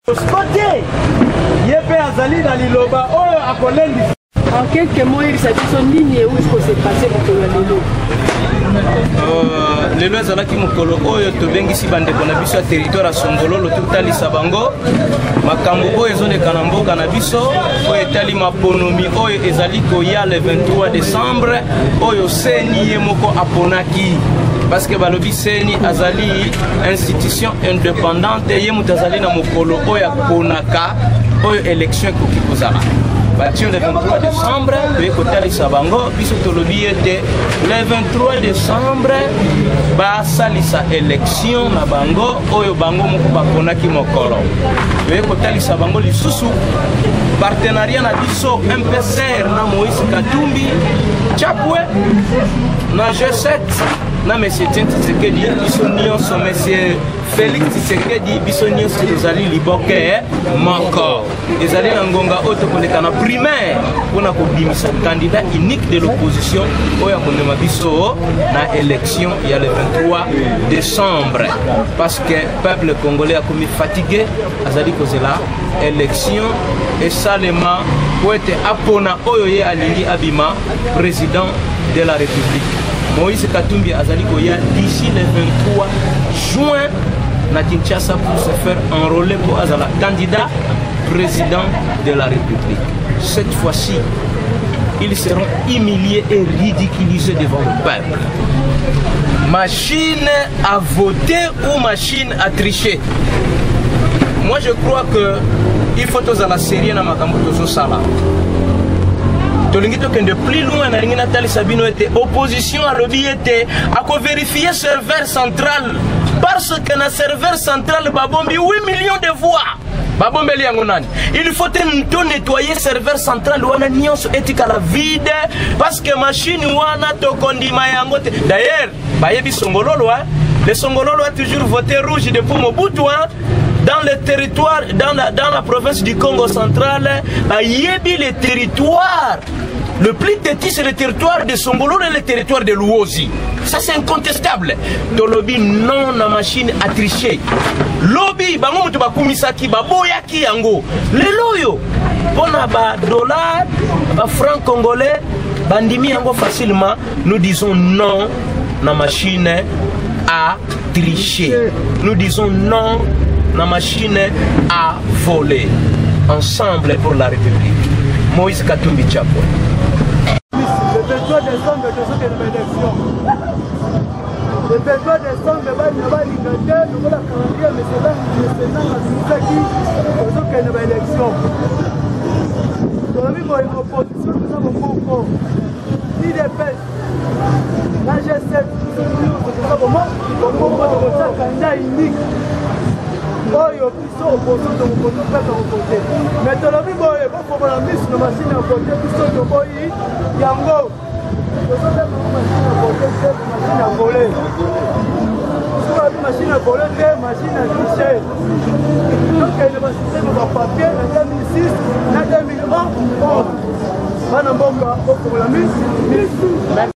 Côté, Yépe Azali dans l'Iloba, oh, à Kolendi. En quelques mots, il s'agit de son ligne où il faut se passer pour le Lelo. Lelo ezalaki mokolo oyo tobengisi bandeko na biso ya territoire ya Songololo totalisa bango makambo oyo ezoleka na mboka na biso oyo etali maponomi oyo ezali koya le 23 décembre oyo seni ye moko aponaki parce que balobi seni azali institution indépendante ye moto azali na mokolo oyo aponaka oyo élection ekoki kozala Batio le 23 décembre, le côté Sabango, biso tolobi était le 23 décembre, ba salisa élection na bango, oyo bango moko bakonaki mokolo. Le côté Sabango lisusu partenariat na biso MPCR na Moïse Katumbi, Chapwe na G7 na monsieur Tshisekedi biso nyonso monsieur Félix Tshisekedi biso nyonso tozali liboke moko ezali na ngonga oto koleka na primaire pona kobimisa candidat unique de l'opposition oyo akondema biso na élection ya le 23 décembre parce que peuple congolais a commis fatigué azali kozela élection et salema pour être apona oyo ye alingi abima président de la République. Moïse Katumbi azali koya d'ici le 23 juin na Kinshasa pour se faire enrôler pour azala candidat président de la République. Cette fois-ci, ils seront humiliés et ridiculisés devant le peuple. Machine à voter ou machine à tricher? Moi je crois que il faut tous à la série na makambo tozo sala. De plus loin, opposition à lobby était à vérifier serveur central parce que dans serveur central babombi 8 millions de voix. Il faut nettoyer serveur central wana nyonso etika la vide parce que machine wana to kondima yango. D'ailleurs, bayebi Songololo le Songololo a toujours voté rouge depuis Mobutu dans le territoire, dans la province du Congo central, bayebi le territoire. Le plus petit, c'est le territoire de Songololo et le territoire de Luozi. Ça, c'est incontestable. Le lobby non la machine à tricher. Lobby, bango mutu bakumisaki, baboyaki yango. Le loyo, pona ba dollar, ba franc congolais, bandimi yango facilement. Nous disons non la machine à tricher. Nous disons non la machine à voler. Ensemble pour la République. Moïse Katumbi Chapwe. Le 23 décembre, nous avons une élection. Le 23 décembre, nous avons une élection. Nous avons une élection. Nous avons une opposition. Nous avons beaucoup. IDPS, la G7, nous avons un candidat unique. Oyo biso opposition de mokoto pesa kokote mais tolobi boye boko la mise na machine à voter biso to boyi yango biso na machine à voter machine à voler biso na machine à voler machine à tricher donc il va se faire un papier en 2006 en 2011 bana mboka boko la mise